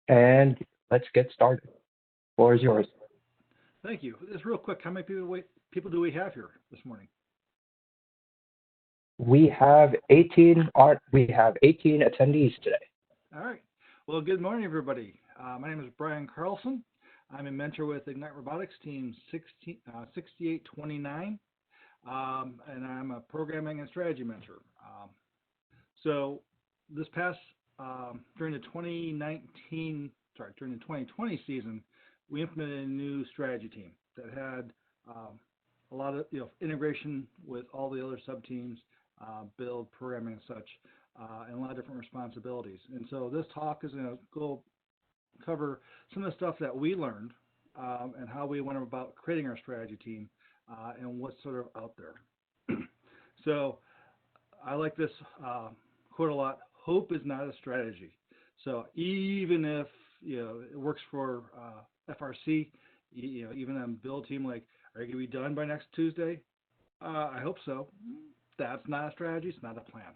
and let's get started. Floor is yours. Thank you. Just real quick, how many people do we have here this morning? We have 18 attendees today. All right. Well, good morning, everybody. My name is Brian Carlson. I'm a mentor with Ignite Robotics Team 6829, and I'm a programming and strategy mentor. So this past during the 2020 season, we implemented a new strategy team that had a lot of integration with all the other sub teams, build, programming, and such, and a lot of different responsibilities. And so this talk is going to go cover some of the stuff that we learned and how we went about creating our strategy team and what's sort of out there. So I like this quote a lot. Hope is not a strategy. So even if it works for FRC, even on build team, like, are you going to be done by next Tuesday? I hope so. That's not a strategy. It's not a plan.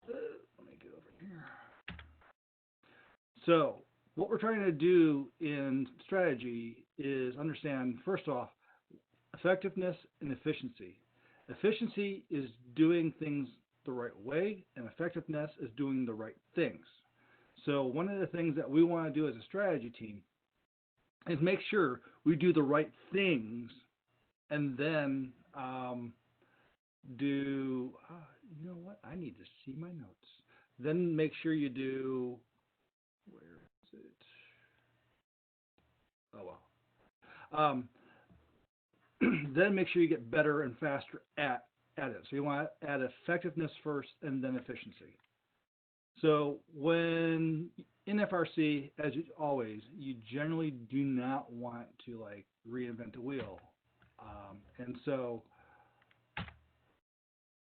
Let me get over here. So what we're trying to do in strategy is understand, first off, effectiveness and efficiency. Efficiency is doing things the right way, and effectiveness is doing the right things. So one of the things that we want to do as a strategy team is make sure we do the right things, and then do, you know what, I need to see my notes. Then make sure you do, where is it? Oh well. Then make sure you get better and faster at it. So you want to add effectiveness first and then efficiency. So when in FRC, as always, you generally do not want to like reinvent the wheel. And so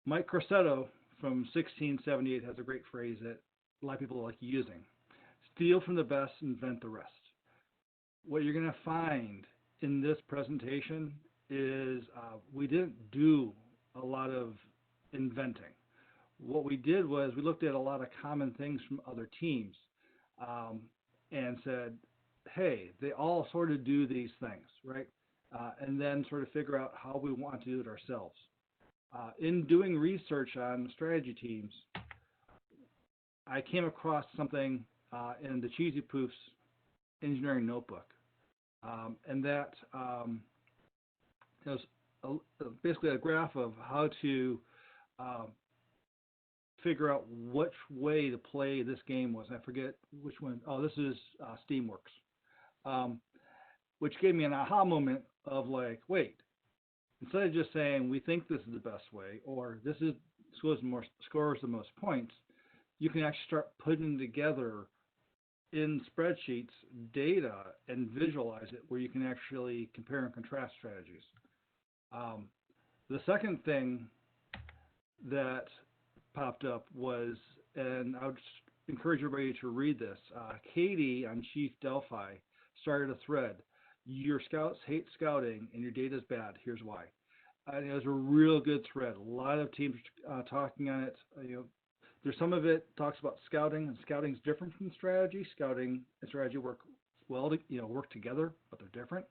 Mike Corsetto from 1678 has a great phrase that a lot of people like using. Steal from the best, invent the rest. What you're going to find in this presentation is we didn't do a lot of inventing. What we did was we looked at a lot of common things from other teams and said, hey, they all sort of do these things, right? And then sort of figure out how we want to do it ourselves. In doing research on strategy teams, I came across something in the Cheesy Poofs engineering notebook, and that was basically a graph of how to figure out which way to play this game was. I forget which one. Oh, this is Steamworks, which gave me an aha moment of like, wait, instead of just saying we think this is the best way or this is scores the most points, you can actually start putting together in spreadsheets data and visualize it where you can actually compare and contrast strategies. The second thing that popped up was, and I would encourage everybody to read this, Katie on Chief Delphi started a thread. Your scouts hate scouting and your data is bad. Here's why. And it was a real good thread. A lot of teams talking on it. There's some of it talks about scouting, and scouting is different from strategy. Scouting and strategy work well, work together, but they're different.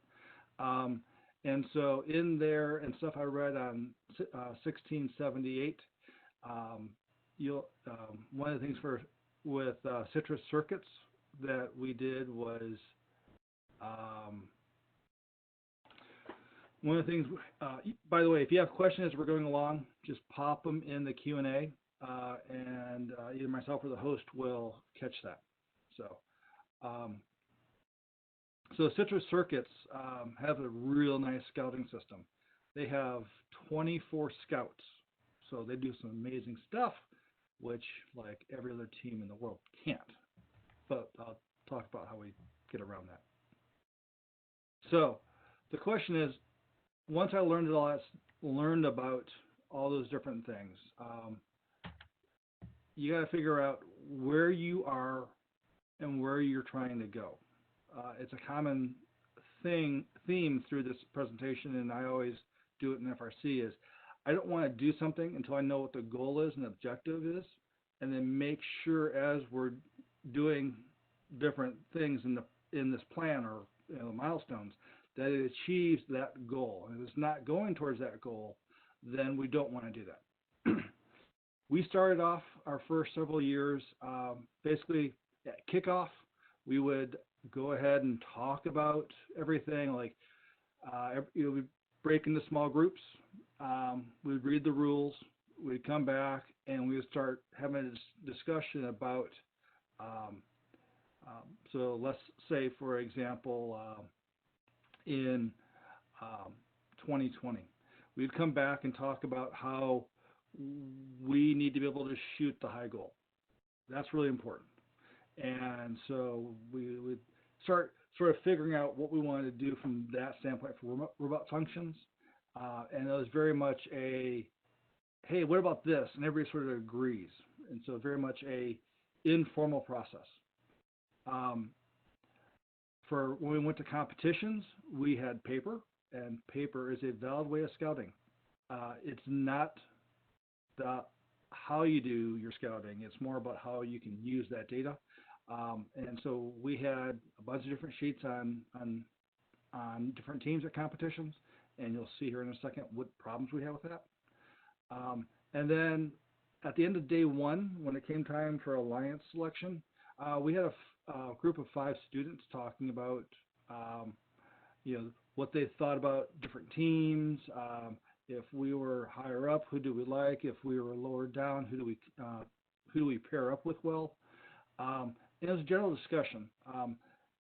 And so in there and stuff I read on 1678, one of the things with citrus circuits that we did was one of the things. By the way, if you have questions as we're going along, just pop them in the Q&A, and either myself or the host will catch that. So citrus circuits have a real nice scouting system. They have 24 scouts, so they do some amazing stuff, which like every other team in the world can't. But I'll talk about how we get around that. So the question is, once I learned about all those different things, you got to figure out where you are and where you're trying to go. It's a common theme through this presentation, and I always do it in FRC, is I don't want to do something until I know what the goal is and objective is, and then make sure as we're doing different things in this plan or milestones, that it achieves that goal. And if it's not going towards that goal, then we don't want to do that. We started off our first several years basically at kickoff. We would go ahead and talk about everything, like we'd break into small groups. We'd read the rules. We'd come back and we would start having a discussion about. So let's say, for example, in 2020, we'd come back and talk about how we need to be able to shoot the high goal. That's really important. And so we would start sort of figuring out what we wanted to do from that standpoint for robot functions. And it was very much a, hey, what about this? And everybody sort of agrees. And so very much a informal process. For when we went to competitions, we had paper, and paper is a valid way of scouting. It's not how you do your scouting. It's more about how you can use that data. And so we had a bunch of different sheets on different teams at competitions, and you'll see here in a second what problems we have with that. And then at the end of day one, when it came time for alliance selection, we had a group of 5 students talking about what they thought about different teams. If we were higher up, who do we like? If we were lower down, who do we pair up with well? It was a general discussion,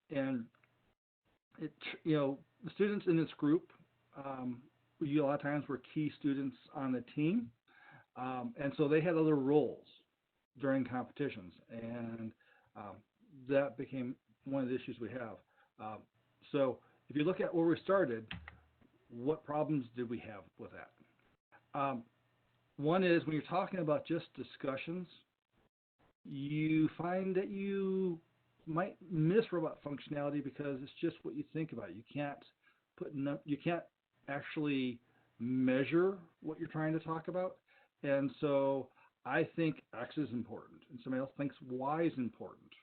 and the students in this group, a lot of times were key students on the team, and so they had other roles during competitions, and that became one of the issues we have. So if you look at where we started, what problems did we have with that? One is when you're talking about just discussions, you find that you might miss robot functionality because it's just what you think about. You can't actually measure what you're trying to talk about. And so I think X is important and somebody else thinks Y is important.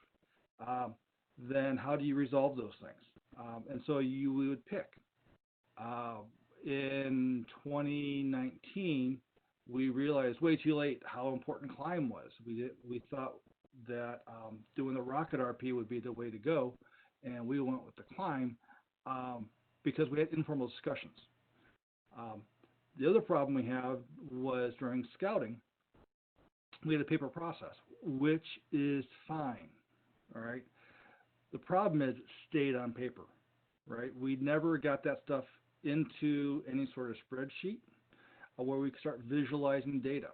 Then how do you resolve those things? And so you would pick. In 2019, we realized way too late how important climb was. We thought that doing the rocket RP would be the way to go, and we went with the climb because we had informal discussions. The other problem we had was during scouting, we had a paper process, which is fine, all right? The problem is it stayed on paper, right? We never got that stuff into any sort of spreadsheet where we could start visualizing data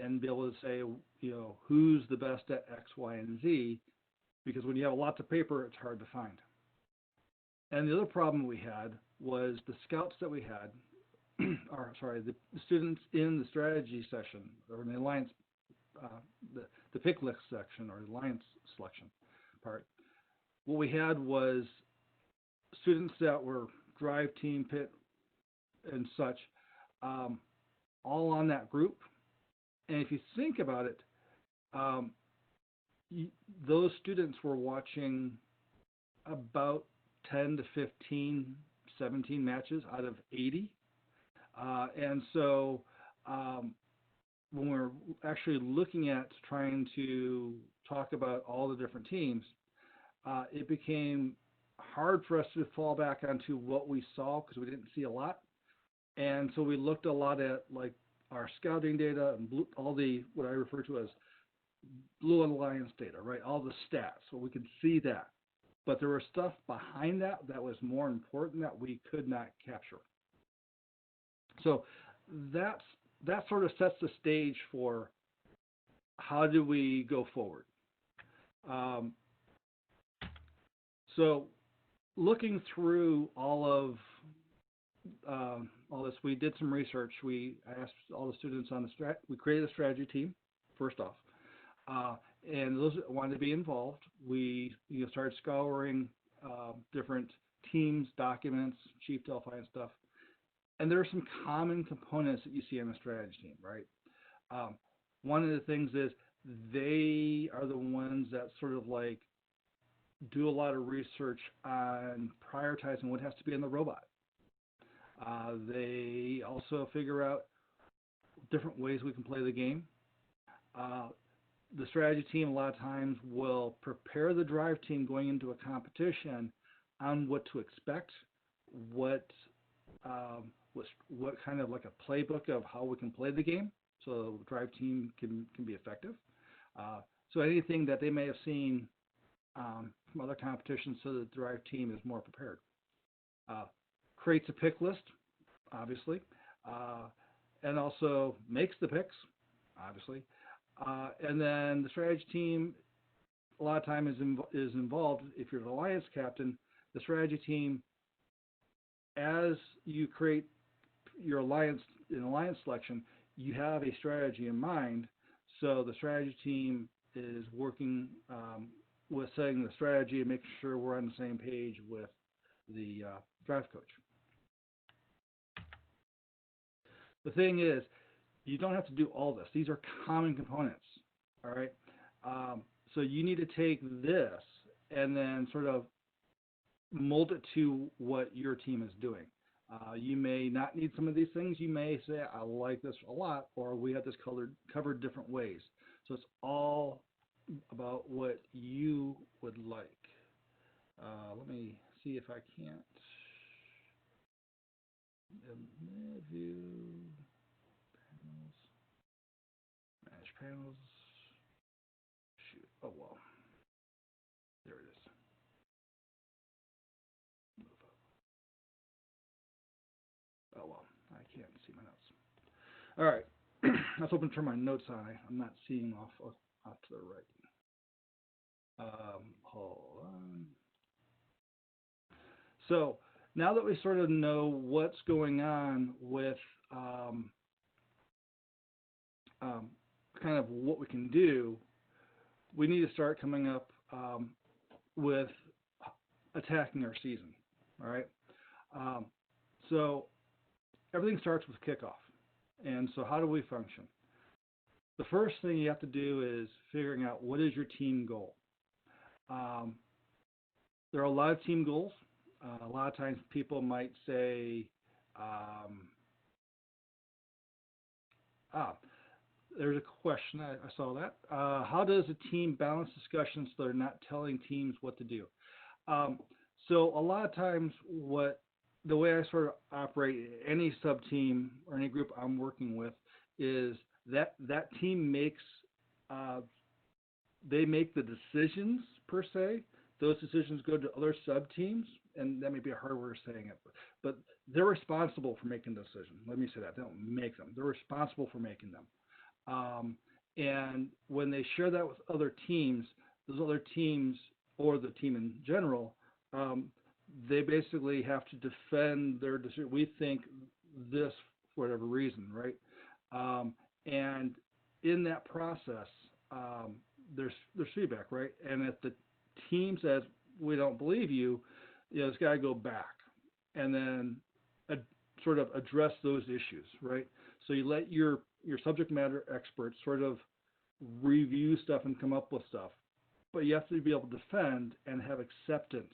and be able to say, who's the best at X, Y, and Z, because when you have lots of paper, it's hard to find. And the other problem we had was the scouts that we had, the students in the strategy session, or in the alliance, the pick list section, or the alliance selection part. What we had was students that were drive, team, pit, and such, all on that group. And if you think about it, those students were watching about 10 to 15, 17 matches out of 80. And so when we're actually looking at trying to talk about all the different teams, it became hard for us to fall back onto what we saw because we didn't see a lot. And so we looked a lot at like our scouting data and all the, what I refer to as Blue Alliance data, right? All the stats, so we could see that. But there was stuff behind that that was more important that we could not capture. So that sort of sets the stage for how do we go forward. So looking through all of all this, we did some research. We asked all the students on the we created a strategy team first off, and those that wanted to be involved, we started scouring different teams, documents, Chief Delphi and stuff. And there are some common components that you see on a strategy team, right? One of the things is they are the ones that sort of like do a lot of research on prioritizing what has to be in the robot. They also figure out different ways we can play the game. Uh, the strategy team a lot of times will prepare the drive team going into a competition on what to expect, what what kind of like a playbook of how we can play the game, so the drive team can be effective. So anything that they may have seen from other competitions, so that the drive team is more prepared. Uh, Creates a pick list, obviously, uh, and also makes the picks, obviously. And then the strategy team a lot of time is involved. If you're the alliance captain, the strategy team, as you create your alliance selection, you have a strategy in mind. So the strategy team is working with setting the strategy and making sure we're on the same page with the draft coach. The thing is, you don't have to do all this. These are common components, all right? So you need to take this and then sort of mold it to what your team is doing. You may not need some of these things. You may say, I like this a lot, or we have this covered different ways. So it's all about what you would like. Let me see if I can't. View, panels, manage panels. Shoot, oh well. There it is. Move up. Oh well, I can't see my notes. All right, I was hoping to turn my notes on. I'm not seeing off to the right. Hold on. So now that we sort of know what's going on with kind of what we can do, we need to start coming up with attacking our season. All right. So everything starts with kickoff. And so how do we function? The first thing you have to do is figuring out what is your team goal. There are a lot of team goals. A lot of times people might say, there's a question, I saw that. How does a team balance discussions so they're not telling teams what to do? So a lot of times the way I sort of operate any sub-team or any group I'm working with is that team makes, they make the decisions per se. Those decisions go to other sub-teams, and that may be a hard way of saying it, but they're responsible for making the decision. Let me say that. They don't make them. They're responsible for making them. And when they share that with other teams, those other teams, or the team in general, they basically have to defend their decision. We think this for whatever reason, right? And in that process, there's feedback, right? And if the team says, we don't believe you, it's got to go back and then sort of address those issues, right? So you let your subject matter experts sort of review stuff and come up with stuff, but you have to be able to defend and have acceptance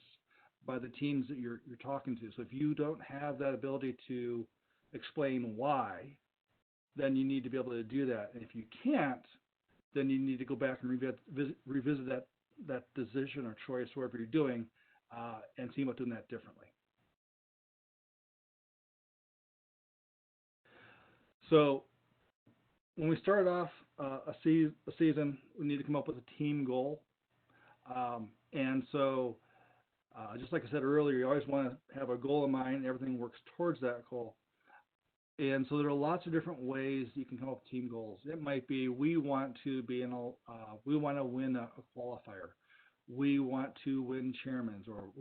by the teams that you're talking to. So if you don't have that ability to explain why, then you need to be able to do that. And if you can't, then you need to go back and revisit that decision or choice, whatever you're doing, and see about doing that differently. So when we start off a season, we need to come up with a team goal. And so just like I said earlier, you always want to have a goal in mind. Everything works towards that goal. And so there are lots of different ways you can come up with team goals. It might be we want to we want to win a qualifier. We want to win chairmans, or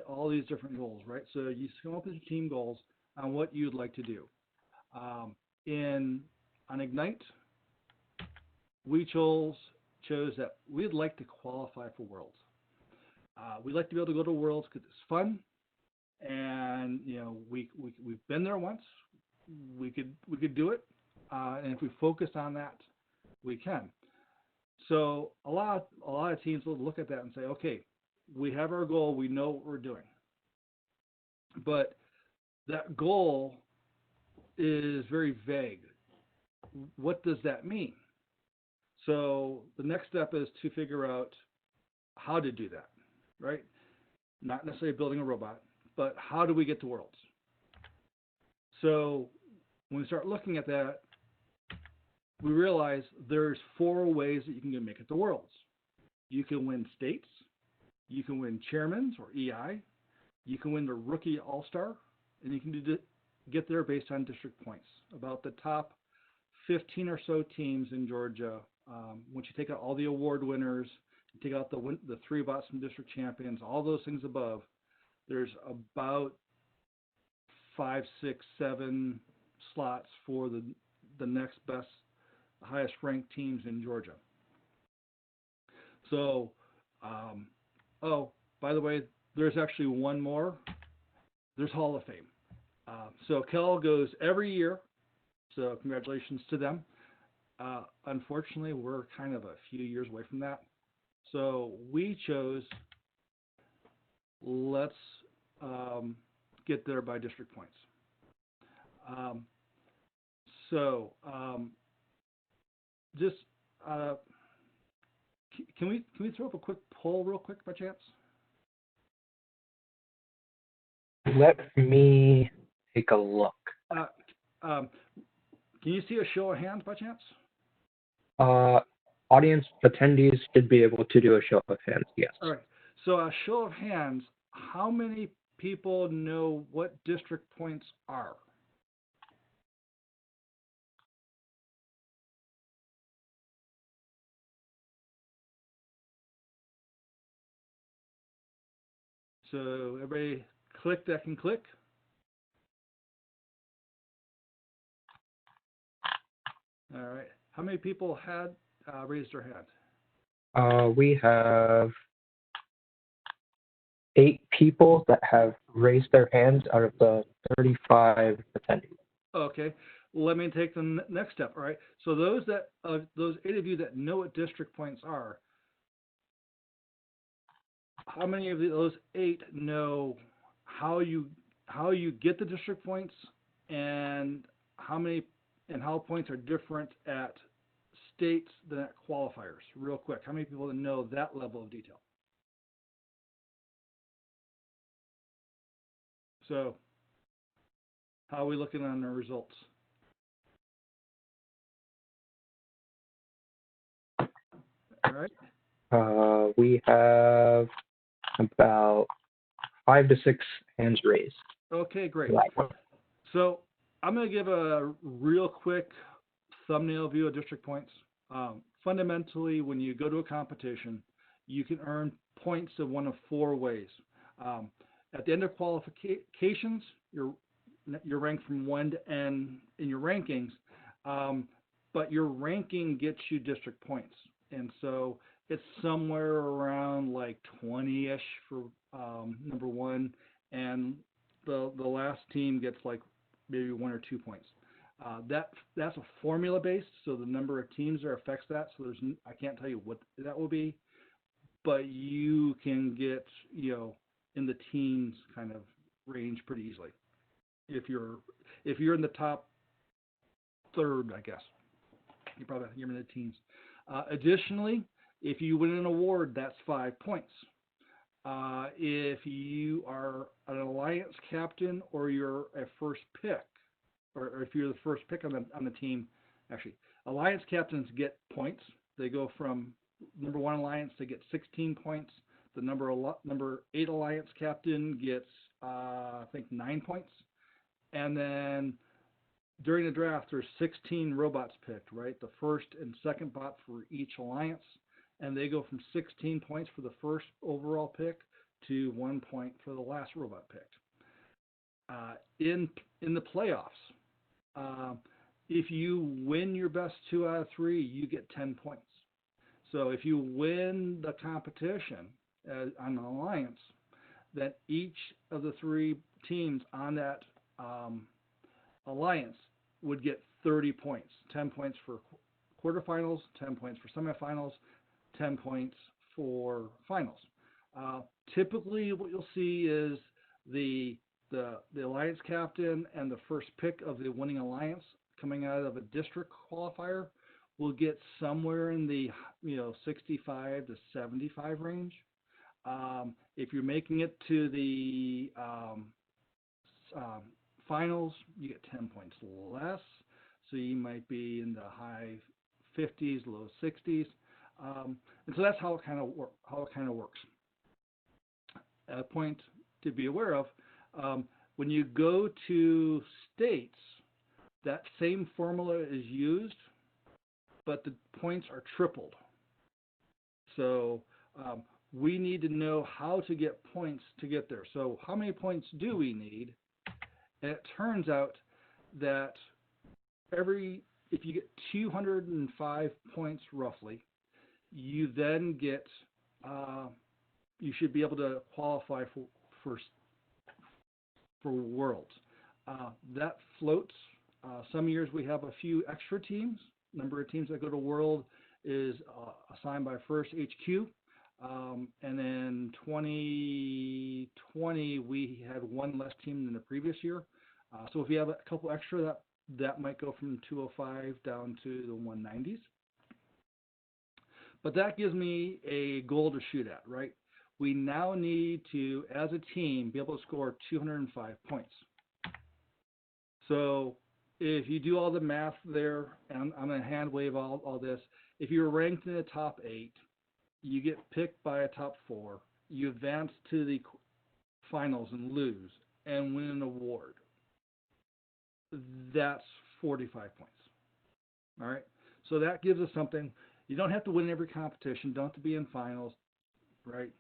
all these different goals, right? So you come up with your team goals on what you'd like to do. On Ignite, we chose that we'd like to qualify for Worlds. We'd like to be able to go to Worlds because it's fun, and we've been there once. We could do it, and if we focus on that, we can. So a lot of teams will look at that and say, okay, we have our goal, we know what we're doing, but that goal is very vague. What does that mean? So the next step is to figure out how to do that, right? Not necessarily building a robot, but how do we get to worlds? So when we start looking at that, we realize there's 4 ways that you can make it to worlds. You can win states, you can win chairmans or EI, you can win the rookie all-star, and you can get there based on district points. About the top 15 or so teams in Georgia, once you take out all the award winners, you take out the 3 Boston district champions, all those things above, there's about 5, 6, 7 slots for the next best, highest ranked teams in Georgia. So, oh, by the way, there's actually one more. There's Hall of Fame. So Kell goes every year. So congratulations to them. Unfortunately, we're kind of a few years away from that. So we chose, let's get there by district points. Just can we throw up a quick poll real quick by chance? Let me take a look. Can you see a show of hands by chance? Audience attendees should be able to do a show of hands, yes. All right. So a show of hands, how many people know what district points are? So everybody click that can click. All right. How many people had raised their hand? We have 8 people that have raised their hands out of the 35 attendees. Okay. Let me take the next step. All right. So those 8 of you that know what district points are, how many of those 8 know how you get the district points and how points are different at states than at qualifiers? Real quick, how many people know that level of detail? So how are we looking on the results? All right. We have about 5 to 6 hands raised. Okay, great. So I'm going to give a real quick thumbnail view of district points. Fundamentally, when you go to a competition, you can earn points in one of 4 ways. At the end of qualifications, you're ranked from 1 to N in your rankings, but your ranking gets you district points. And so it's somewhere around like 20-ish for number 1, and the last team gets like maybe 1 or 2 points. That's a formula based, so the number of teams there affects that. So I can't tell you what that will be, but you can get in the teens kind of range pretty easily if you're in the top third, I guess. You're in the teens. Additionally, if you win an award, that's 5 points. If you are an alliance captain or you're a first pick, or if you're the first pick on the team, actually, alliance captains get points. They go from number 1 alliance to get 16 points. The number 8 alliance captain gets, I think, 9 points. And then during the draft, there's 16 robots picked, right? The first and second bot for each alliance. And they go from 16 points for the first overall pick to 1 point for the last robot picked. In the playoffs, if you win your best 2 out of 3, you get 10 points. So if you win the competition on an alliance, then each of the 3 teams on that alliance would get 30 points, 10 points for quarterfinals, 10 points for semifinals, 10 points for finals. Uh, Typically, what you'll see is the, the alliance captain and the first pick of the winning alliance coming out of a district qualifier will get somewhere in the 65 to 75 range. If you're making it to the finals, you get 10 points less. So you might be in the high 50s, low 60s. And so that's how it kind of works. A point to be aware of, when you go to states, that same formula is used, but the points are tripled. So we need to know how to get points to get there. So how many points do we need? And it turns out that if you get 205 points roughly, you then get you should be able to qualify for worlds. That floats. Some years we have a few extra teams. Number of teams that go to world is assigned by FRC HQ. And then 2020 we had one less team than the previous year. So if you have a couple extra, that might go from 205 down to the 190s. But that gives me a goal to shoot at, right? We now need to, as a team, be able to score 205 points. So if you do all the math there, and I'm going to hand wave all this, if you're ranked in the top 8, you get picked by a top 4, you advance to the finals and lose and win an award. That's 45 points. All right. So that gives us something. You don't have to win every competition. Don't have to be in finals, right?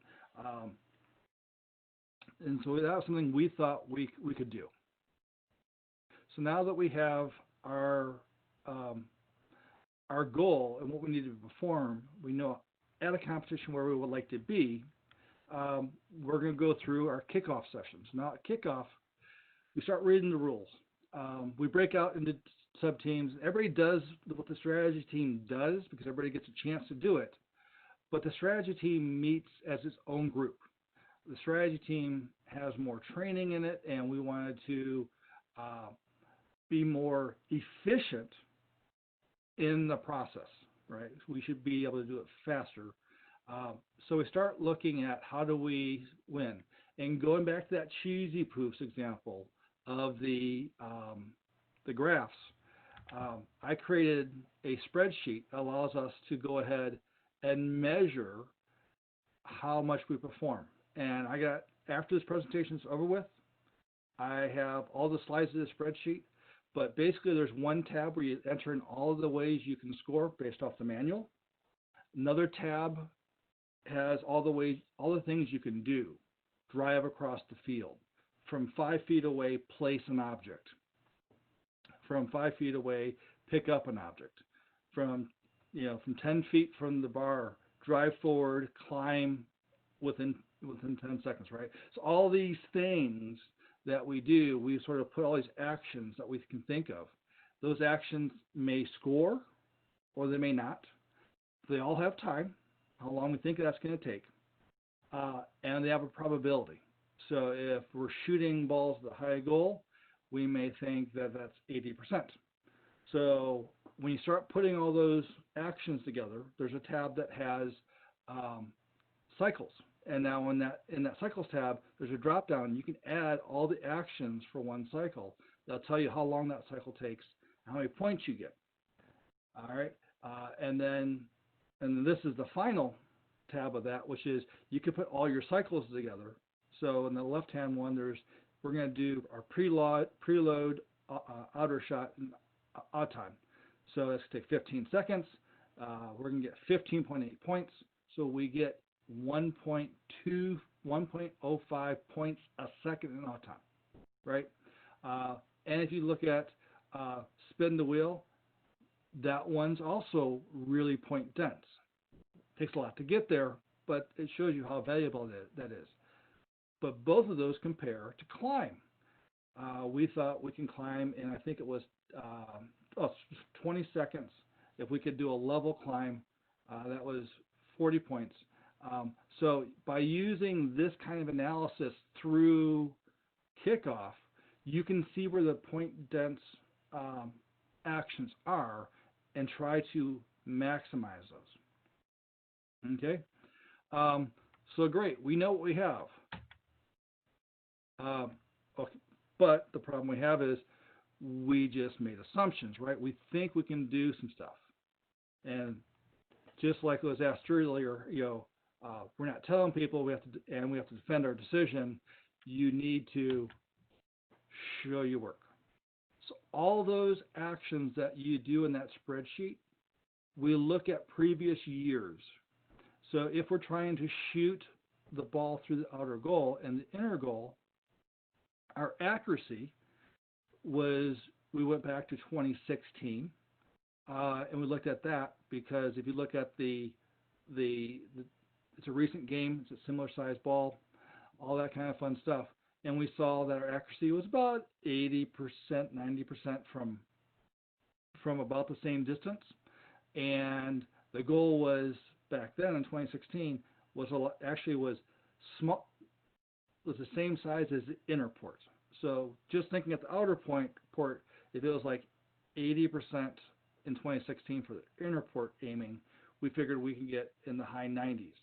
And so that was something we thought we could do. So now that we have our goal and what we need to perform, we know at a competition where we would like to be, we're going to go through our kickoff sessions. Now at kickoff, we start reading the rules. We break out into sub-teams. Everybody does what the strategy team does because everybody gets a chance to do it. But the strategy team meets as its own group. The strategy team has more training in it, and we wanted to be more efficient in the process, right? We should be able to do it faster. So we start looking at how do we win. And going back to that cheesy Poofs example of the graphs, I created a spreadsheet that allows us to go ahead and measure how much we perform. And after this presentation is over with, I have all the slides of the spreadsheet, but basically there's one tab where you enter in all of the ways you can score based off the manual. Another tab has all the things you can do. Drive across the field. From 5 feet away, place an object. From 5 feet away, pick up an object. From 10 feet from the bar, drive forward, climb within 10 seconds, right? So all these things that we do, we sort of put all these actions that we can think of. Those actions may score or they may not. They all have time, how long we think that's going to take, and they have a probability. So if we're shooting balls at the high goal, we may think that that's 80%. So when you start putting all those actions together, there's a tab that has cycles. And now in that cycles tab, there's a drop down. You can add all the actions for one cycle. That'll tell you how long that cycle takes and how many points you get. All right. And then this is the final tab of that, which is you can put all your cycles together. So in the left-hand one, we're going to do our preload outer shot and odd time. So that's going to take 15 seconds. We're going to get 15.8 points. So we get 1.05 points a second in odd time, right? And if you look at spin the wheel, that one's also really point dense. Takes a lot to get there, but it shows you how valuable that is. But both of those compare to climb. We thought we can climb in, I think it was 20 seconds. If we could do a level climb, that was 40 points. So by using this kind of analysis through kickoff, you can see where the point dense actions are and try to maximize those. Okay? So great, we know what we have. Okay. But the problem we have is we just made assumptions, right? We think we can do some stuff. And just like it was asked earlier, we're not telling people we have to defend our decision. You need to show your work. So all those actions that you do in that spreadsheet, we look at previous years. So if we're trying to shoot the ball through the outer goal and the inner goal, our accuracy was, we went back to 2016, and we looked at that because if you look at it's a recent game, it's a similar size ball, all that kind of fun stuff, and we saw that our accuracy was about 80%, 90% from about the same distance, and the goal was back then in 2016 was small. Was the same size as the inner port. So just thinking at the outer port, if it was like 80% in 2016 for the inner port aiming, we figured we can get in the high 90s.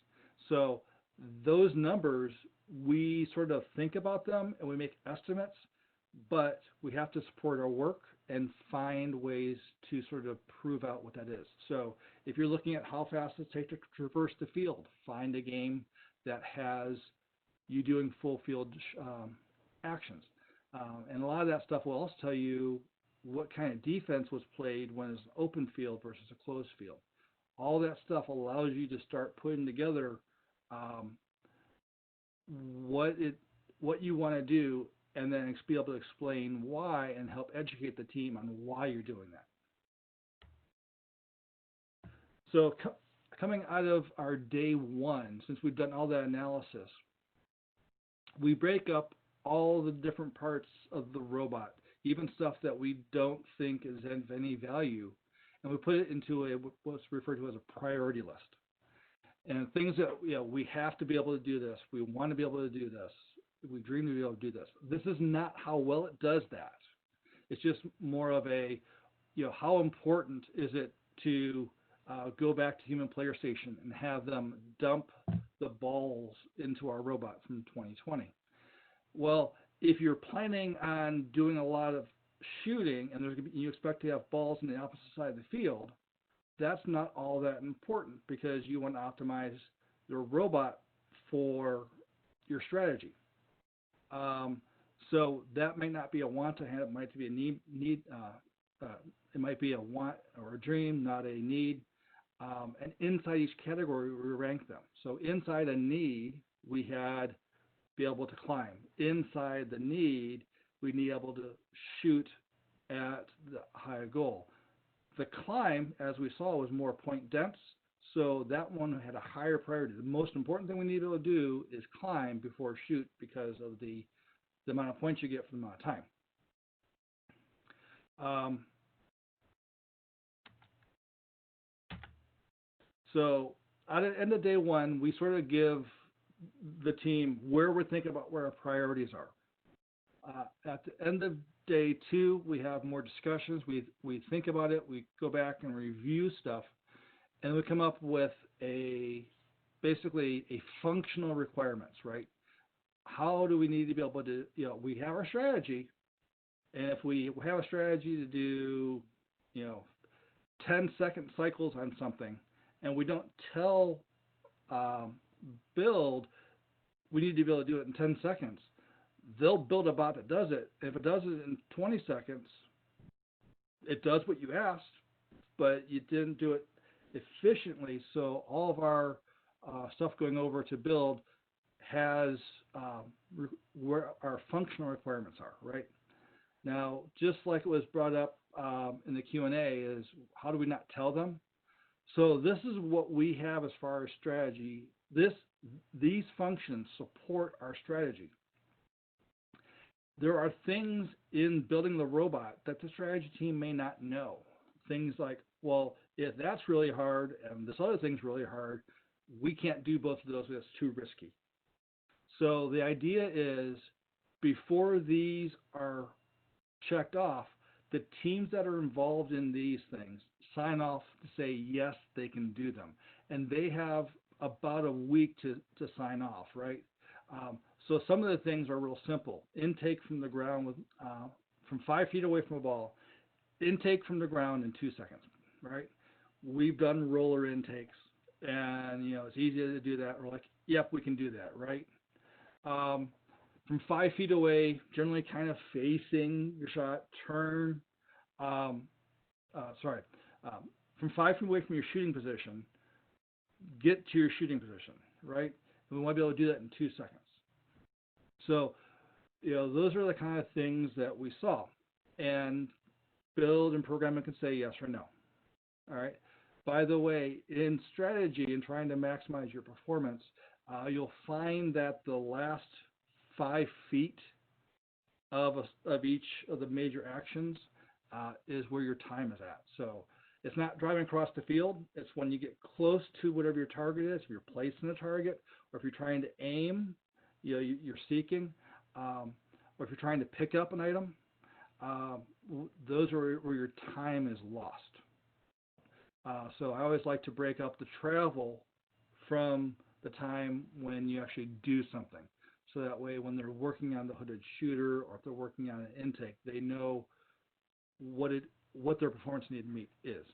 So those numbers, we sort of think about them and we make estimates, but we have to support our work and find ways to sort of prove out what that is. So if you're looking at how fast it takes to traverse the field, find a game that has you doing full field actions. And a lot of that stuff will also tell you what kind of defense was played when it's an open field versus a closed field. All that stuff allows you to start putting together what you want to do, and then be able to explain why and help educate the team on why you're doing that. So coming out of our day one, since we've done all that analysis, we break up all the different parts of the robot, even stuff that we don't think is of any value, and we put it into what's referred to as a priority list. And things that we have to be able to do this, we want to be able to do this, we dream to be able to do this. This is not how well it does that. It's just more of a, how important is it to go back to human player station and have them dump the balls into our robot from 2020. Well, if you're planning on doing a lot of shooting and you expect to have balls on the opposite side of the field, that's not all that important because you want to optimize your robot for your strategy. So that may not be a want to have, it might be a need. It might be a want or a dream, not a need. And inside each category, we rank them. So inside a need, we had be able to climb. Inside the need, we need able to shoot at the higher goal. The climb, as we saw, was more point dense, so that one had a higher priority. The most important thing we need to do is climb before shoot because of the amount of points you get for the amount of time. So at the end of day one, we sort of give the team where we're thinking about where our priorities are. At the end of day two, we have more discussions. We think about it. We go back and review stuff, and we come up with basically a functional requirements, right? How do we need to be able to, we have our strategy, and if we have a strategy to do, 10-second cycles on something, and we don't tell build, we need to be able to do it in 10 seconds. They'll build a bot that does it. If it does it in 20 seconds, it does what you asked, but you didn't do it efficiently. So all of our stuff going over to build has where our functional requirements are, right? Now, just like it was brought up in the Q&A, is how do we not tell them? So this is what we have as far as strategy. These functions support our strategy. There are things in building the robot that the strategy team may not know. Things like, well, if that's really hard and this other thing's really hard, we can't do both of those. That's too risky. So the idea is before these are checked off, the teams that are involved in these things sign off to say, yes, they can do them. And they have about a week to sign off, right? So some of the things are real simple. Intake from the ground with from 5 feet away from a ball, intake from the ground in 2 seconds, right? We've done roller intakes, and it's easy to do that. We're like, yep, we can do that, right? From 5 feet away, generally kind of facing your shot, turn. From 5 feet away from your shooting position, get to your shooting position, right? And we want to be able to do that in 2 seconds. So, those are the kind of things that we saw. And build and programming can say yes or no. All right. By the way, in strategy and trying to maximize your performance, you'll find that the last 5 feet of each of the major actions is where your time is at. So it's not driving across the field. It's when you get close to whatever your target is, if you're placing a target, or if you're trying to aim, you're seeking, or if you're trying to pick up an item, those are where your time is lost. So I always like to break up the travel from the time when you actually do something. So that way when they're working on the hooded shooter or if they're working on an intake, they know what their performance need to meet is.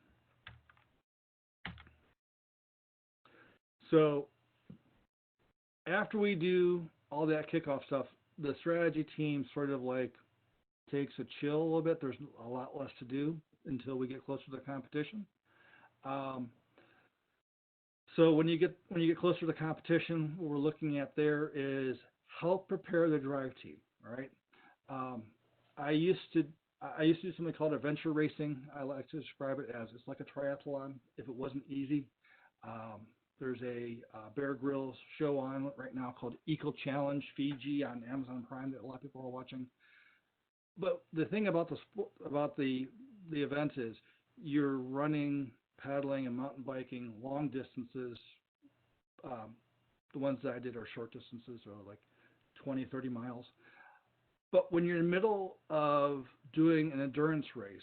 So after we do all that kickoff stuff, the strategy team sort of like takes a chill a little bit. There's a lot less to do until we get closer to the competition. So when you get closer to the competition, what we're looking at there is help prepare the drive team. All right. I used to do something called adventure racing. I like to describe it as it's like a triathlon. If it wasn't easy, there's a Bear Grylls show on right now called Eco Challenge Fiji on Amazon Prime that a lot of people are watching. But the thing about the event is you're running, paddling, and mountain biking long distances. The ones that I did are short distances, so like 20, 30 miles. But when you're in the middle of doing an endurance race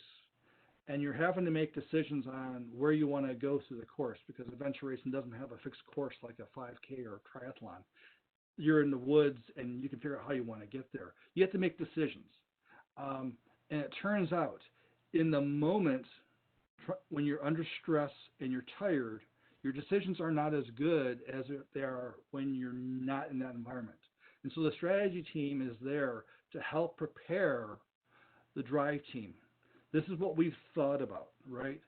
and you're having to make decisions on where you want to go through the course, because adventure racing doesn't have a fixed course like a 5K or a triathlon. You're in the woods and you can figure out how you want to get there. You have to make decisions. And it turns out in the moment when you're under stress and you're tired, your decisions are not as good as they are when you're not in that environment. And so the strategy team is there to help prepare the drive team. This is what we've thought about, right?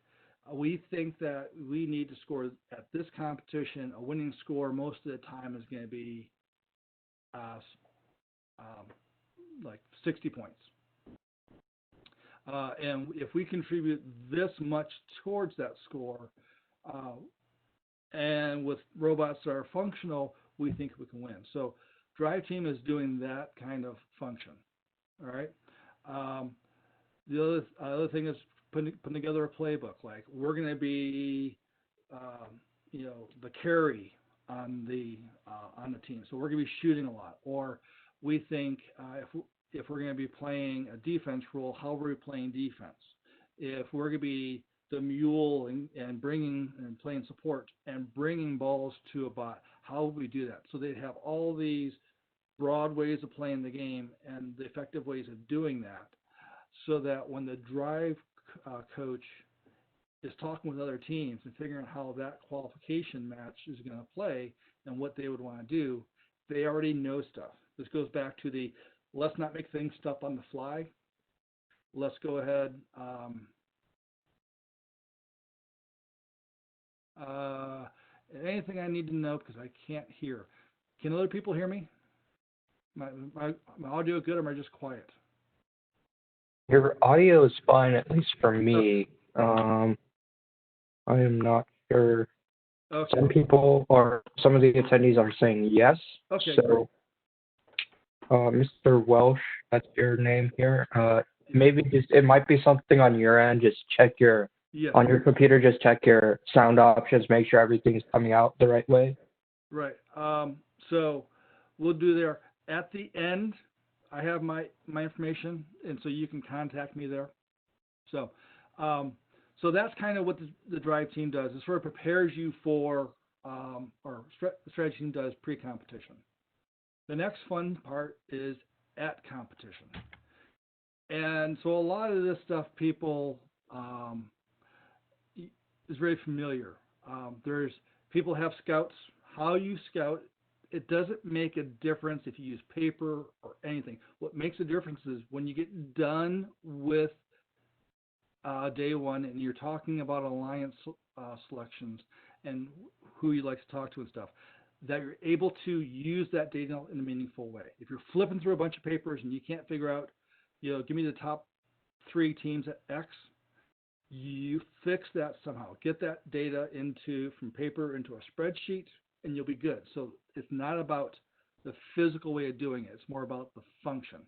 We think that we need to score at this competition. A winning score most of the time is going to be like 60 points. And if we contribute this much towards that score, and with robots that are functional, we think we can win. So drive team is doing that kind of function. All right. The other thing is putting together a playbook. Like we're going to be, the carry on the team. So we're going to be shooting a lot. Or we think if we're going to be playing a defense role, how are we playing defense? If we're going to be the mule and bringing and playing support and bringing balls to a bot, how would we do that? So they'd have all these broad ways of playing the game and the effective ways of doing that, so that when the drive coach is talking with other teams and figuring out how that qualification match is going to play and what they would want to do, they already know stuff. This goes back to the let's not make things up on the fly. Let's go ahead. Anything I need to know because I can't hear. Can other people hear me? My audio good, or am I just quiet? Your audio is fine, at least for me. I am not sure. Okay. Some people or some of the attendees are saying yes. Okay. So, Mr. Welsh, that's your name here. Maybe it might be something on your end. Just check on your computer. Just check your sound options. Make sure everything's coming out the right way. Right. So we'll do there at the end. I have my information, and so you can contact me there. So, um, so that's kind of what the drive team does. It sort of prepares you for, the strategy team does pre-competition. The next fun part is at competition, and so a lot of this stuff people is very familiar. There's people have scouts. How you scout, it doesn't make a difference if you use paper or anything. What makes a difference is when you get done with day one and you're talking about alliance selections and who you like to talk to and stuff, that you're able to use that data in a meaningful way. If you're flipping through a bunch of papers and you can't figure out, give me the top 3 teams at X, you fix that somehow. Get that data from paper into a spreadsheet, and you'll be good. So it's not about the physical way of doing it. It's more about the function.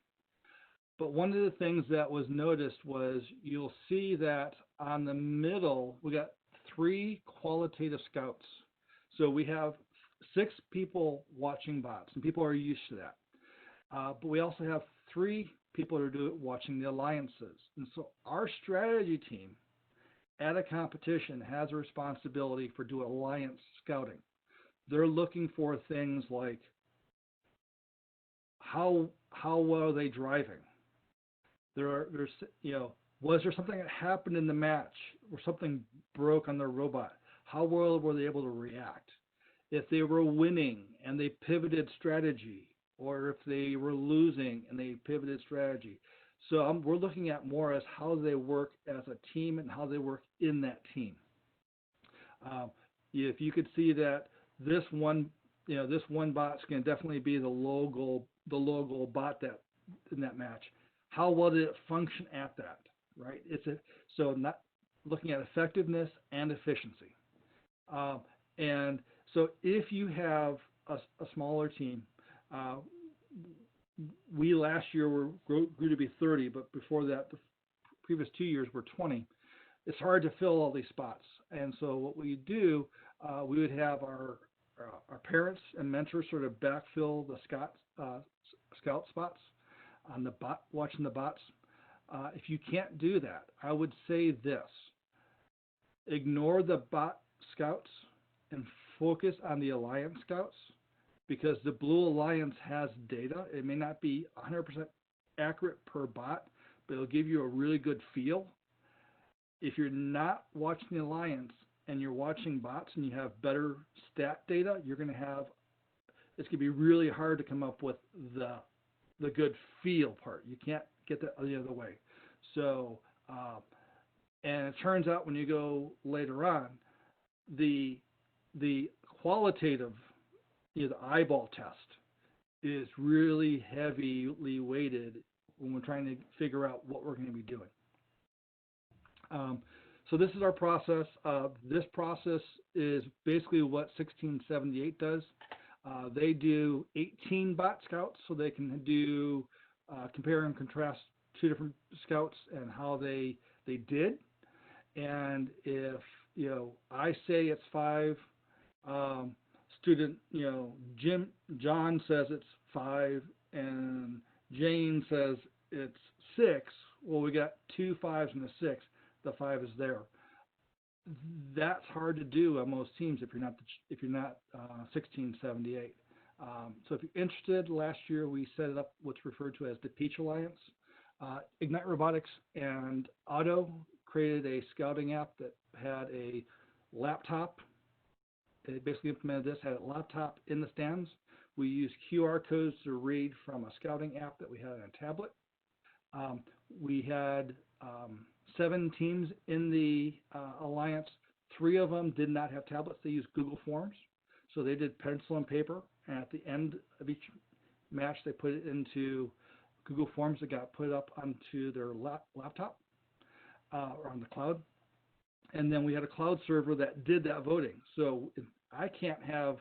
But one of the things that was noticed was you'll see that on the middle, we got 3 qualitative scouts. So we have 6 people watching bots, and people are used to that. But we also have 3 people who are watching the alliances. And so our strategy team at a competition has a responsibility for doing alliance scouting. They're looking for things like how well are they driving? There's was there something that happened in the match or something broke on their robot? How well were they able to react? If they were winning and they pivoted strategy, or if they were losing and they pivoted strategy. So we're looking at more as how they work as a team and how they work in that team. If you could see that this one bot's going to definitely be the low goal bot that in that match. How well did it function at that? Right? So not looking at effectiveness and efficiency. And so if you have a smaller team, we last year grew to be 30, but before that, the previous 2 years were 20. It's hard to fill all these spots. And so what we do, we would have our parents and mentors sort of backfill the scout spots on the bot, watching the bots. If you can't do that, I would say this: ignore the bot scouts and focus on the alliance scouts, because the Blue Alliance has data. It may not be 100% accurate per bot, but it'll give you a really good feel. If you're not watching the Alliance and you're watching bots and you have better stat data, it's going to be really hard to come up with the good feel part. You can't get that the other way. So, and it turns out when you go later on, the qualitative, the eyeball test is really heavily weighted when we're trying to figure out what we're going to be doing. So this is our process. This process is basically what 1678 does. They do 18 bot scouts, so they can do compare and contrast 2 different scouts and how they did. And if I say it's 5, student John says it's 5, and Jane says it's 6. Well, we got 2 5s and a 6. The 5 is there. That's hard to do on most teams if you're not 1678. So if you're interested, last year we set it up what's referred to as the Peach Alliance. Ignite Robotics and Otto created a scouting app that had a laptop. It basically implemented this, had a laptop in the stands. We used QR codes to read from a scouting app that we had on a tablet. We had 7 teams in the Alliance. 3 of them did not have tablets. They used Google Forms. So they did pencil and paper. And at the end of each match, they put it into Google Forms that got put up onto their laptop or on the cloud. And then we had a cloud server that did that voting. So I can't have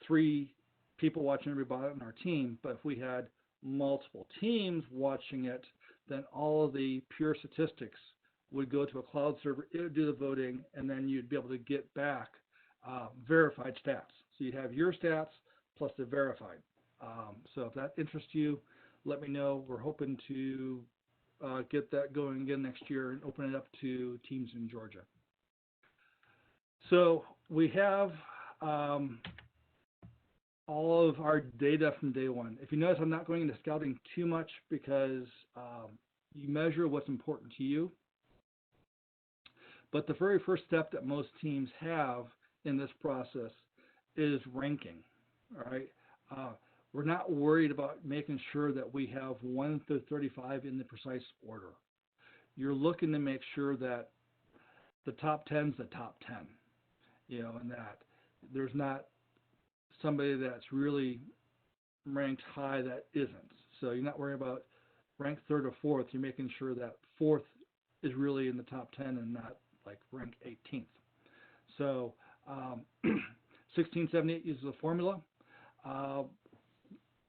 3 people watching every bot on our team, but if we had multiple teams watching it, then all of the pure statistics would go to a cloud server. It would do the voting, and then you'd be able to get back verified stats. So So you have your stats plus the verified. So if that interests you, let me know. We're hoping to get that going again next year and open it up to teams in Georgia. So we have all of our data from day one. If you notice, I'm not going into scouting too much because you measure what's important to you. But the very first step that most teams have in this process is ranking, all right? We're not worried about making sure that we have 1 through 35 in the precise order. You're looking to make sure that the top 10 is the top 10, you know, and that there's not somebody that's really ranked high that isn't. So you're not worrying about ranked third or fourth. You're making sure that fourth is really in the top 10 and not like ranked 18th. So 1678 uses a formula.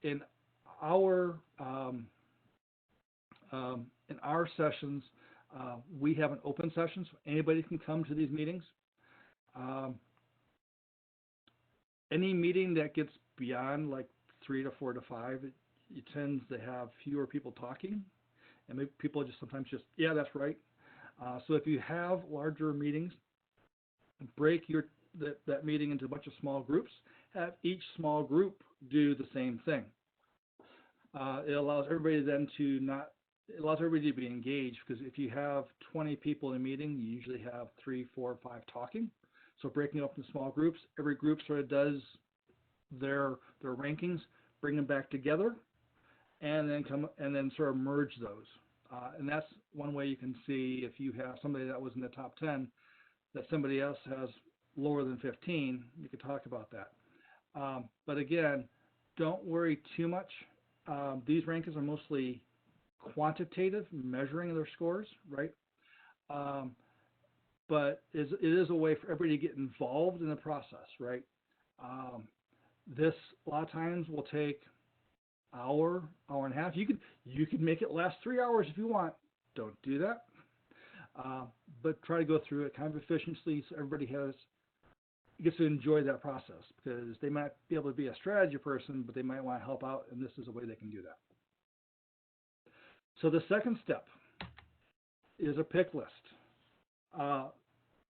In our sessions, we have an open session, so anybody can come to these meetings. Any meeting that gets beyond like 3 to 4 to 5, it tends to have fewer people talking, and maybe people just sometimes just, yeah, that's right. So if you have larger meetings, break that meeting into a bunch of small groups. Have each small group do the same thing. It allows everybody then it allows everybody to be engaged, because if you have 20 people in a meeting, you usually have 3, 4, 5 talking. So breaking it up into small groups, every group sort of does their rankings, bring them back together, and then sort of merge those. And that's one way you can see if you have somebody that was in the top 10 that somebody else has lower than 15, you could talk about that. But again, don't worry too much. These rankings are mostly quantitative, measuring their scores, right? But it is a way for everybody to get involved in the process, right? This a lot of times will take hour and a half. You could make it last 3 hours if you want. Don't do that. But try to go through it kind of efficiently so everybody gets to enjoy that process, because they might be able to be a strategy person, but they might want to help out, and this is a way they can do that. So the second step is a pick list.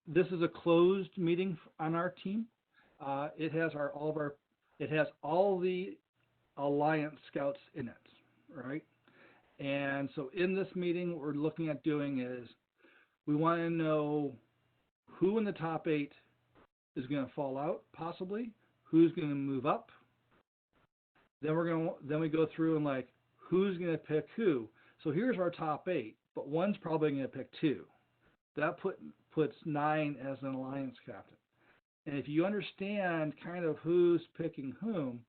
This is a closed meeting on our team. It has all the Alliance Scouts in it, right? And so in this meeting, what we're looking at doing is we want to know who in the top 8 is going to fall out, possibly, who's going to move up. Then we go through and like, who's going to pick who. So here's our top 8, but one's probably going to pick 2. That puts 9 as an Alliance captain. And if you understand kind of who's picking whom,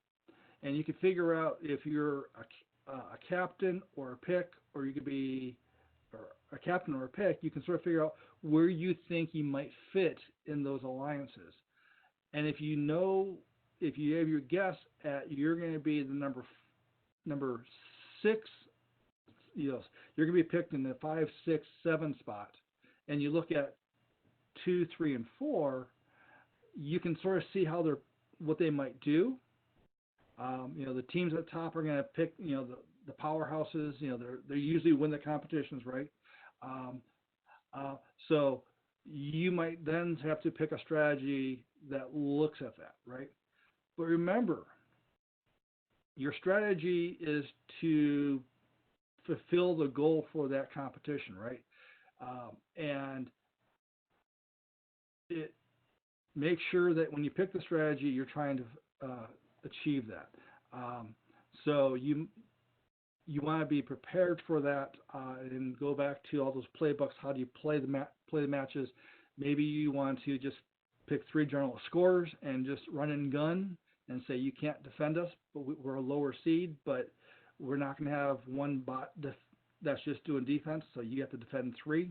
and you can figure out if you're a captain or a pick, or you could be a captain or a pick, you can sort of figure out where you think you might fit in those alliances. And if you have your guess at you're going to be the number 6, you know, you're going to be picked in the 5, 6, 7 spot, and you look at 2, 3, and 4, you can sort of see what they might do. You know, the teams at the top are going to pick, you know, the powerhouses. You know, they usually win the competitions, right? So you might then have to pick a strategy that looks at that, right? But remember, your strategy is to fulfill the goal for that competition, right? And make sure that when you pick the strategy, you're trying to achieve that. So you want to be prepared for that, and go back to all those playbooks. How do you play the matches? Maybe you want to just pick 3 general scores and just run and gun and say you can't defend us, but we're a lower seed, but we're not going to have one bot that's just doing defense, so you have to defend 3.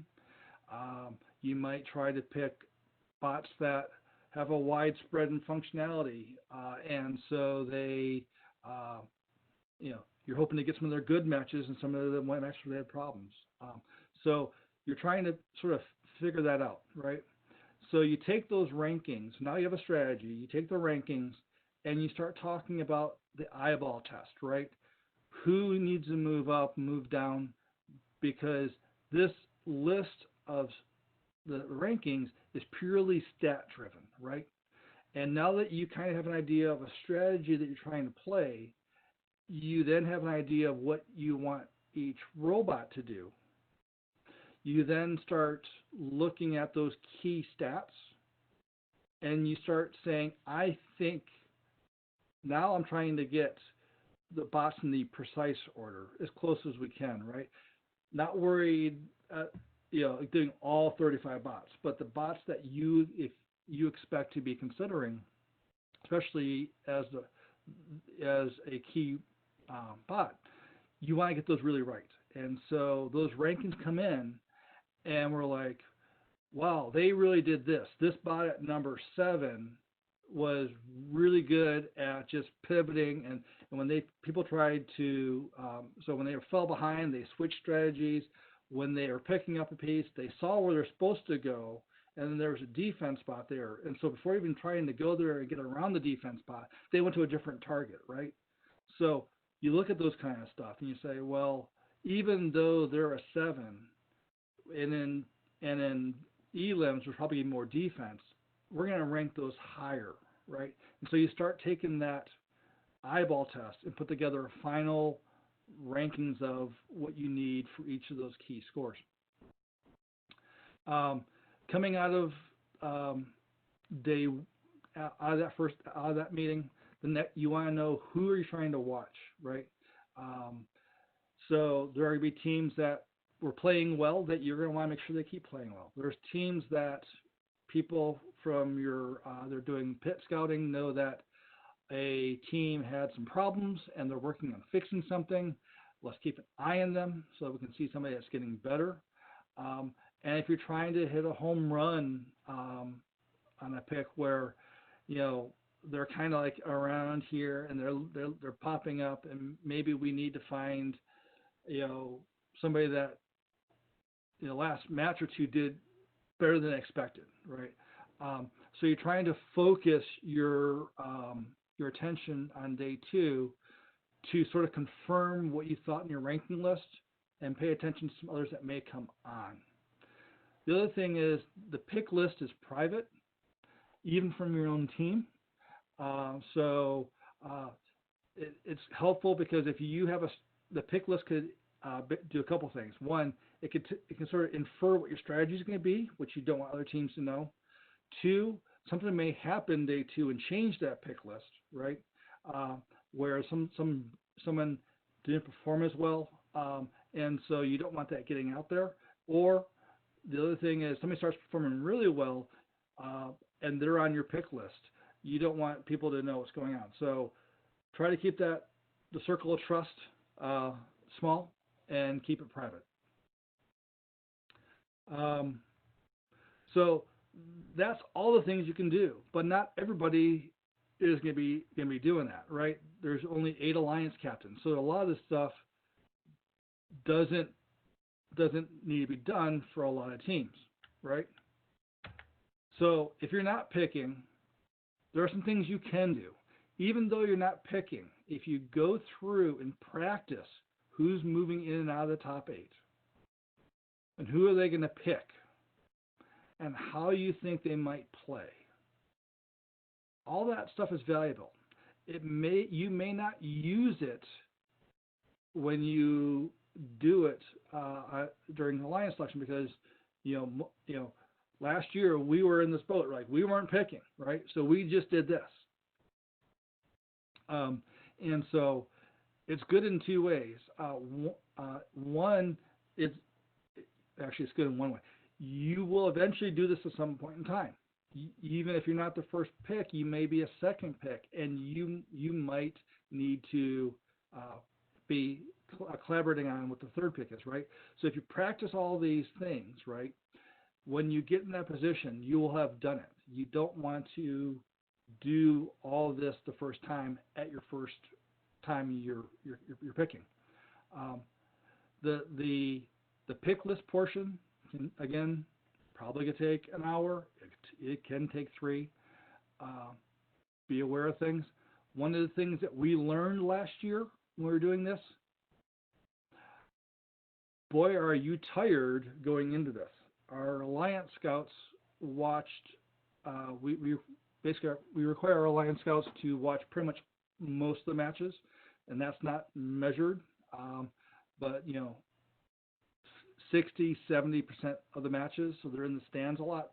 You might try to pick bots that have a widespread in functionality, and so they, you know, you're hoping to get some of their good matches, and some of them might actually have problems. So you're trying to sort of figure that out, right? So you take those rankings. Now you have a strategy. You take the rankings, and you start talking about the eyeball test, right? Who needs to move up, move down, because this list of the rankings is purely stat driven, right? And now that you kind of have an idea of a strategy that you're trying to play, you then have an idea of what you want each robot to do. You then start looking at those key stats and you start saying, I think now I'm trying to get the bots in the precise order as close as we can, right? Not worried, doing all 35 bots, but the bots that if you expect to be considering, especially as a key bot, you want to get those really right. And so those rankings come in, and we're like, wow, they really did this. This bot at number 7 was really good at just pivoting, and when people tried to, so when they fell behind, they switched strategies. When they were picking up a piece, they saw where they're supposed to go, and then there was a defense spot there. And so before even trying to go there and get around the defense spot, they went to a different target, right? So you look at those kind of stuff and you say, well, even though they're a 7, and in elims there's probably more defense, we're going to rank those higher, right? And so you start taking that eyeball test and put together a final rankings of what you need for each of those key scores. Coming out of that meeting, you want to know who are you trying to watch, right? So there are going to be teams that were playing well that you're going to want to make sure they keep playing well. There's teams that people from they're doing pit scouting know that a team had some problems and they're working on fixing something. Let's keep an eye on them so we can see somebody that's getting better. And if you're trying to hit a home run on a pick where, they're kind of like around here and they're popping up, and maybe we need to find, somebody that, last match or two did better than expected, right? So you're trying to focus your attention on day 2 to sort of confirm what you thought in your ranking list and pay attention to some others that may come on. The other thing is the pick list is private, even from your own team. It's helpful because if you have the pick list could do a couple things. One, it can sort of infer what your strategy is going to be, which you don't want other teams to know. 2, something may happen day 2 and change that pick list, right? Where someone didn't perform as well, and so you don't want that getting out there. Or the other thing is somebody starts performing really well, and they're on your pick list. You don't want people to know what's going on. So try to keep the circle of trust small and keep it private. So that's all the things you can do, but not everybody is going to be doing that, right? There's only 8 alliance captains, so a lot of this stuff doesn't need to be done for a lot of teams, right? So if you're not picking, there are some things you can do. Even though you're not picking, if you go through and practice who's moving in and out of the top 8, and who are they going to pick, and how you think they might play, all that stuff is valuable. You may not use it when you do it during the alliance selection, because last year we were in this boat, right? We weren't picking, right? So we just did this. And so it's good in 2 ways. One, it's good in one way. You will eventually do this at some point in time. Even if you're not the first pick, you may be a second pick, and you might need to be collaborating on what the third pick is, right? So if you practice all these things, right, when you get in that position, you will have done it. You don't want to do all of this the first time at your first time you're picking. The pick list portion, again, probably could take an hour. It can take 3. Be aware of things. One of the things that we learned last year when we were doing this, boy, are you tired going into this. Our Alliance Scouts watched, we basically, we require our Alliance Scouts to watch pretty much most of the matches, and that's not measured, but, 60, 70% of the matches, so they're in the stands a lot.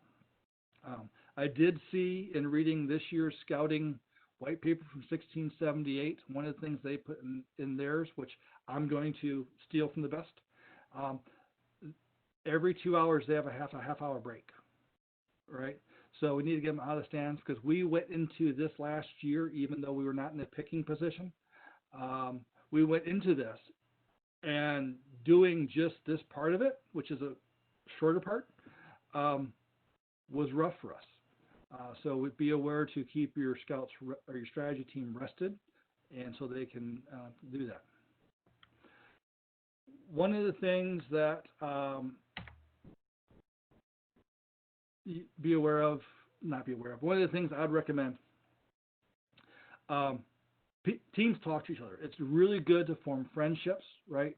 I did see in reading this year's scouting white paper from 1678, one of the things they put in theirs, which I'm going to steal from the best, every 2 hours they have a half hour break, right? So we need to get them out of the stands, because we went into this last year, even though we were not in a picking position, we went into this and doing just this part of it, which is a shorter part, was rough for us. So be aware to keep your scouts or your strategy team rested, and so they can do that. One of the things that one of the things I'd recommend, teams talk to each other. It's really good to form friendships, right?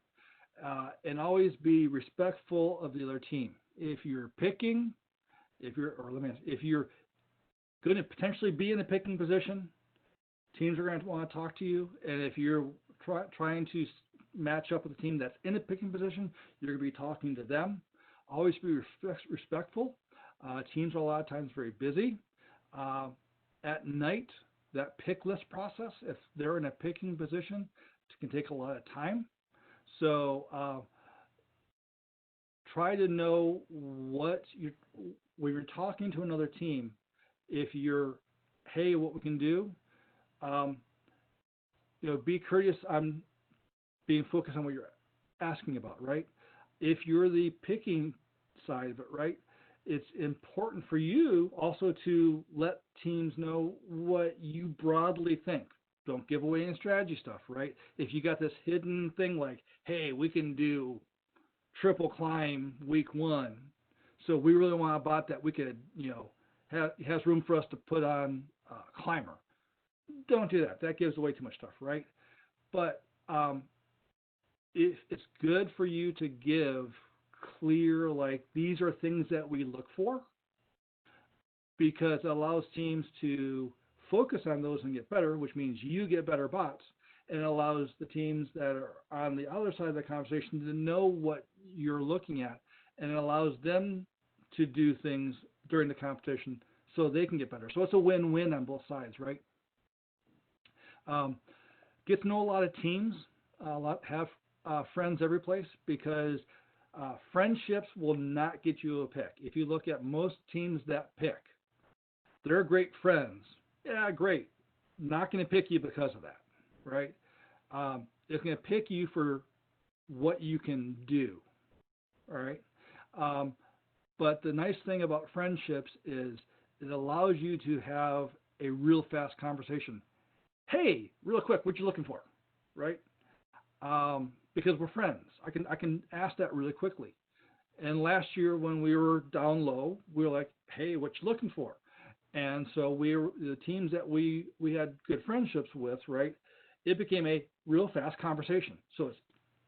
And always be respectful of the other team. If you're picking, if you're going to potentially be in a picking position, teams are going to want to talk to you. And if you're trying to match up with a team that's in a picking position, you're going to be talking to them. Always be respectful. Teams are a lot of times very busy. At night, that pick list process, if they're in a picking position, it can take a lot of time. So try to know when you're talking to another team, if you're, hey, what we can do, be courteous on being focused on what you're asking about, right? If you're the picking side of it, right, it's important for you also to let teams know what you broadly think. Don't give away any strategy stuff, right? If you got this hidden thing like, hey, we can do triple climb week 1, so we really want a bot that we could, has room for us to put on climber. Don't do that. That gives away too much stuff, right? But if it's good for you to give clear, like, these are things that we look for, because it allows teams to focus on those and get better, which means you get better bots, and it allows the teams that are on the other side of the conversation to know what you're looking at, and it allows them to do things during the competition so they can get better. So it's a win-win on both sides, right? Get to know a lot of teams, have friends every place, because friendships will not get you a pick. If you look at most teams that pick, they're great friends. Yeah, great. Not going to pick you because of that, right? It's going to pick you for what you can do, all right? But the nice thing about friendships is it allows you to have a real fast conversation. Hey, real quick, what you looking for, right? Because we're friends. I can ask that really quickly. And last year when we were down low, we were like, hey, what you looking for? And so the teams that we had good friendships with, right, it became a real fast conversation. So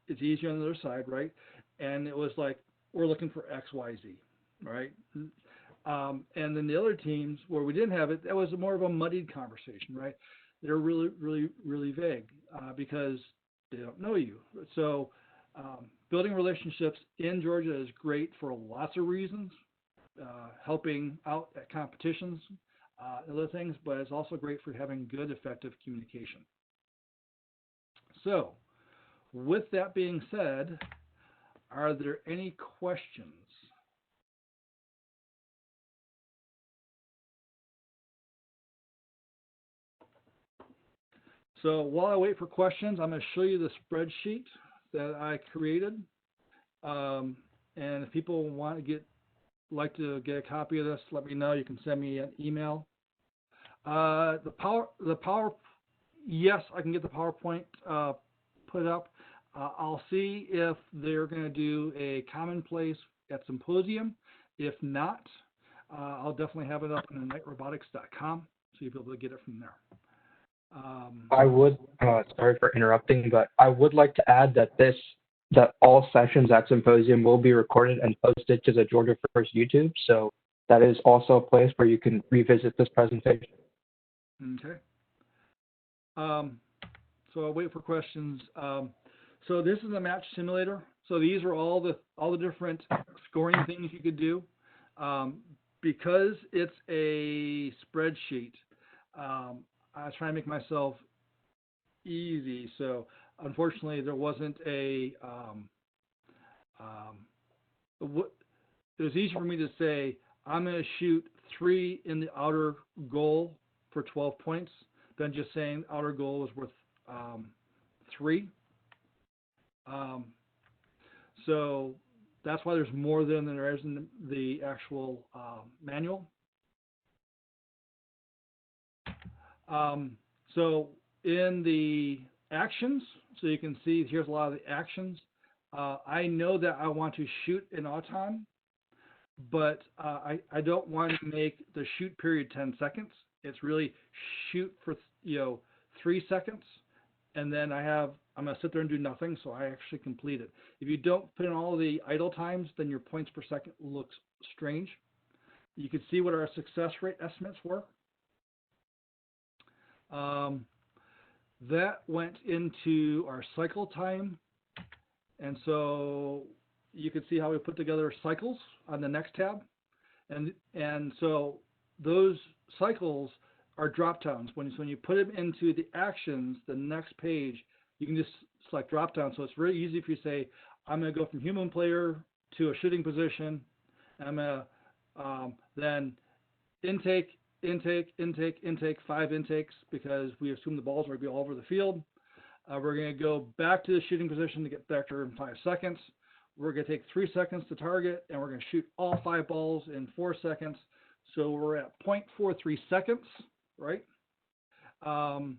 it's easier on the other side, right? And it was like, we're looking for X, Y, Z, right? And then the other teams where we didn't have it, that was more of a muddied conversation, right? They're really, really, really vague because they don't know you. So building relationships in Georgia is great for lots of reasons, helping out at competitions, other things, but it's also great for having good, effective communication. So with that being said, are there any questions? So while I wait for questions, I'm going to show you the spreadsheet that I created. And if people like to get a copy of this, let me know. You can send me an email. Yes, I can get the PowerPoint put up. I'll see if they're going to do a commonplace at Symposium. If not, I'll definitely have it up on nightrobotics.com, so you'll be able to get it from there. I would, sorry for interrupting, but I would like to add that all sessions at Symposium will be recorded and posted to the Georgia First YouTube. So that is also a place where you can revisit this presentation. Okay. So I'll wait for questions. So this is a match simulator. So these are all the different scoring things you could do. Because it's a spreadsheet, I try to make myself easy. So unfortunately, there wasn't a. It was easy for me to say I'm going to shoot 3 in the outer goal for 12 points than just saying outer goal is worth 3. So that's why there's more than there is in the actual manual. So in the actions, so you can see here's a lot of the actions. I know that I want to shoot in auton, but I don't want to make the shoot period 10 seconds. It's really shoot for 3 seconds, and then I'm going to sit there and do nothing, so I actually complete it. If you don't put in all the idle times, then your points per second looks strange. You can see what our success rate estimates were. That went into our cycle time, and so you can see how we put together cycles on the next tab, and so those cycles are drop downs. When you put them into the actions, the next page, you can just select drop down. So it's very easy if you say, I'm going to go from human player to a shooting position. I'm going to then intake, 5 intakes, because we assume the balls are going to be all over the field. We're going to go back to the shooting position to get back there in 5 seconds. We're going to take 3 seconds to target, and we're going to shoot all 5 balls in 4 seconds. So we're at 0.43 seconds, right? And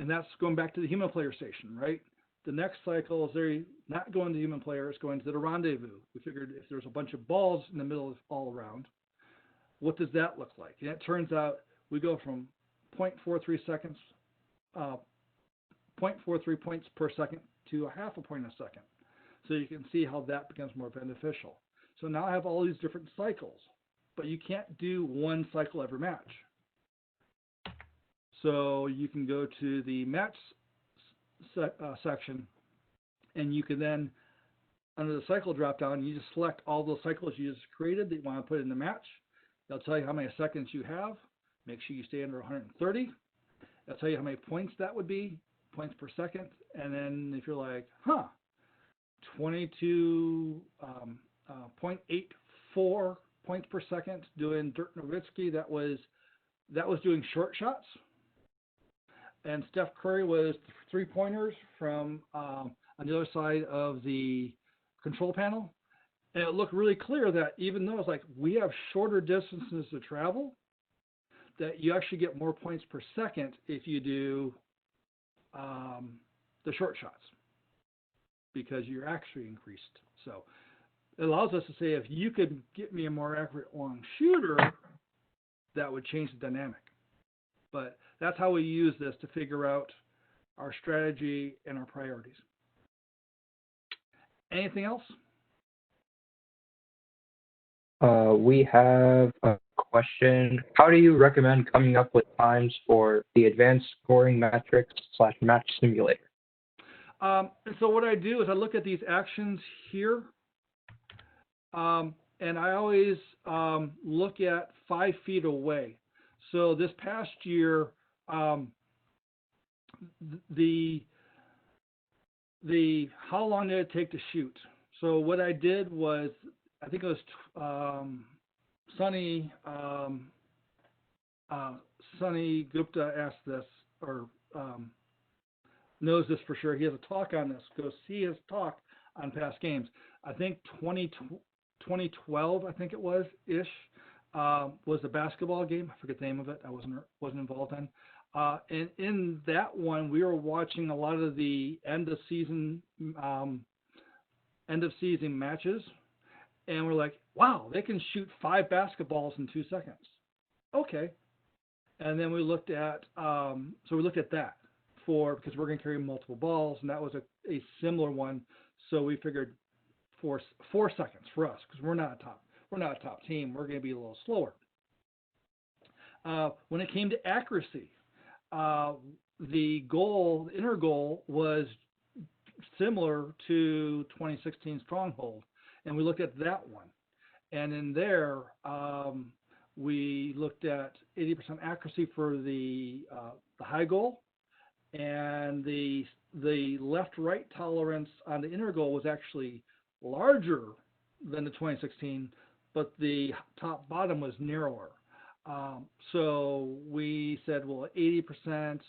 that's going back to the human player station, right? The next cycle is they're not going to the human player, it's going to the rendezvous. We figured if there's a bunch of balls in the middle of all around, what does that look like? And it turns out we go from 0.43 seconds, 0.43 points per second to a half a point a second. So you can see how that becomes more beneficial. So now I have all these different cycles, but you can't do one cycle every match. So you can go to the match section, and you can then, under the cycle drop down, you just select all those cycles you just created that you want to put in the match. They'll tell you how many seconds you have. Make sure you stay under 130. They'll tell you how many points that would be, points per second. And then if you're like, 22.84 points per second doing Dirk Nowitzki, that was doing short shots. And Steph Curry was 3-pointers from on the other side of the control panel. And it looked really clear that even though it's like we have shorter distances to travel, that you actually get more points per second if you do the short shots, because you're actually increased. So it allows us to say, if you could get me a more accurate long shooter, that would change the dynamic. But that's how we use this to figure out our strategy and our priorities. Anything else? We have a question. How do you recommend coming up with times for the advanced scoring metrics / match simulator? And so what I do is I look at these actions here, and I always look at 5 feet away. So this past year, the how long did it take to shoot? So what I did was, I think it was Sunny Gupta asked this, or knows this for sure. He has a talk on this. Go see his talk on past games. I think 2012, I think it was ish, was the basketball game. I forget the name of it. I wasn't involved in. And in that one, we were watching a lot of the end of season matches, and we're like, wow, they can shoot 5 basketballs in 2 seconds. Okay. And then we looked at that because we're going to carry multiple balls, and that was a similar one. So we figured 4 seconds for us because we're not a top team. We're going to be a little slower. When it came to accuracy, the inner goal was similar to 2016 Stronghold, and we looked at that one. And in there, we looked at 80% accuracy for the high goal, and the left-right tolerance on the inner goal was actually larger than the 2016, but the top-bottom was narrower. So we said, well, 80%,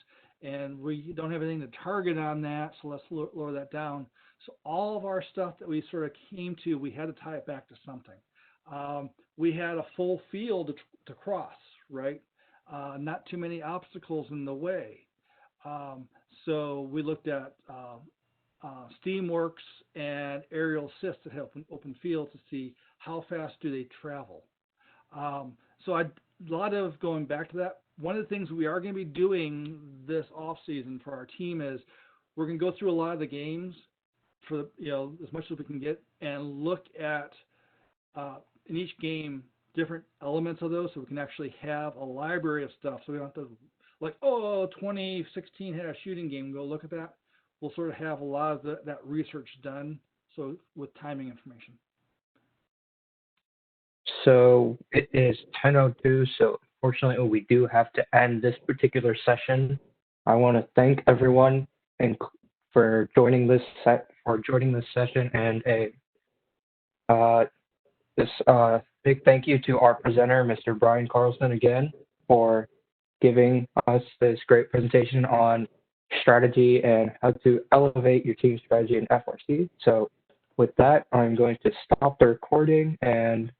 and we don't have anything to target on that, so let's lower that down. So all of our stuff that we sort of came to, we had to tie it back to something. We had a full field to cross, right? Not too many obstacles in the way. So we looked at Steamworks and aerial assist that have open field to see how fast do they travel. So a lot of going back to that. One of the things we are going to be doing this off season for our team is we're going to go through a lot of the games for as much as we can get and look at in each game different elements of those, so we can actually have a library of stuff. So we don't have to 2016 had a shooting game. Go look at that. We'll sort of have a lot of that research done. So with timing information. So it is 10:02. So unfortunately, we do have to end this particular session. I want to thank everyone for joining this session, and this big thank you to our presenter, Mr. Brian Carlson, again for giving us this great presentation on strategy and how to elevate your team strategy in FRC. So with that, I'm going to stop the recording and